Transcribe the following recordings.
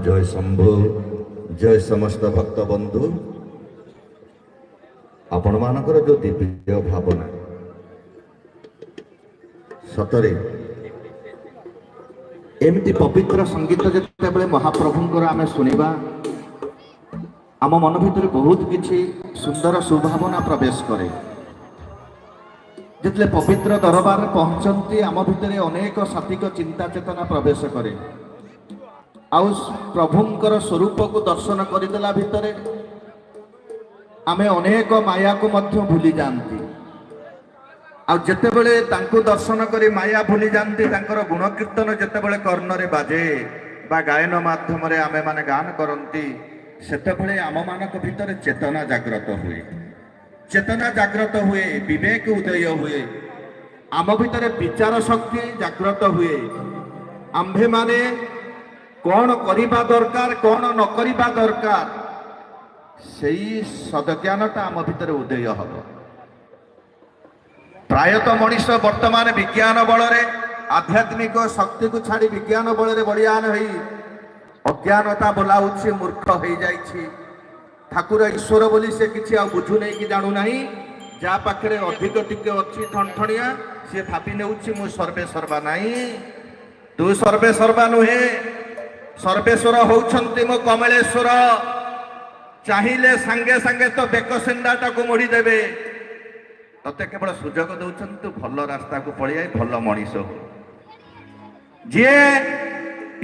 जय शंभु जय समस्त भक्त बंधु आपण मानकर जो दिव्य भावना सतरे एमती पवित्र संगीत जिते महाप्रभुंकर आमे सुनिबा आम मन भितर बहुत किछि सुंदर सुभावना प्रवेश करे। जितले पवित्र दरबार पहुंचती आम भितर अनेक सात्विक चिंता चेतना प्रवेश करे। आउ प्रभुंकर स्वरूप को दर्शन करदेला भितरे आमे अनेक माया को मध्य भूली जाती। आ जेतेबेले तांको दर्शन करी माया भूली जाती तांकर गुण कीर्तन जेतेबेले कर्णरे बाजे बा गायन माध्यम रे आमे माने गान करंती सेतेबेले आम मानक भितर चेतना जागृत हुए। चेतना जागृत हुए, विवेक उदय हुए, आम भितर विचार शक्ति जागृत हुए। आम्भे माने कौन करिबा दरकार कौन न करिबा दरकार सेई सदज्ञानटा आम भितर उदय हब। प्रायतः मनीष वर्तमान विज्ञान बल आध्यात्मिक शक्ति को छाड़ी विज्ञान बल बलियान हो अज्ञानता बोलाऊँच मूर्ख हो जाइछि। ठाकुर ईश्वर बोली से किसी आ बुझु नहीं कि जानू ना जहाँ पाखे अधिक टिके अच्छी ठणठणिया सी भावी नेउछि मु सर्वे सर्वा नहीं। तू सर्वे सर्वा नुहे, सर्वेश्वर होउछन्ति मो कमलेश्वर। चाहिए सांगे सांगे तो बेक सेंडाटा को मोड़ी देवे। तते केवल सुजोग दौरान तू भल रास्ता को पलिया भल मनीष हो। जी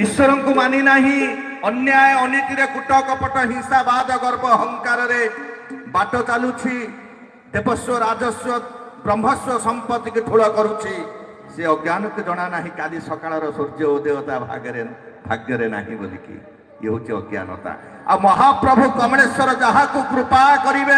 ईश्वर को मानी नाही अन्याय अनीति रे कुट कपट हिंसा बाद गर्व अहंकार रे बाट चलुछि। देवस्व राजस्व ब्रह्मस्व संपत्ति के ठूल करुछि। से अज्ञान को जना नाही काली सकाळर सूर्य उदयता भाग्य नाही बोलिकी ये हूँ अज्ञानता। आ महाप्रभु कमलेश्वर जहाँ को कृपा करिवे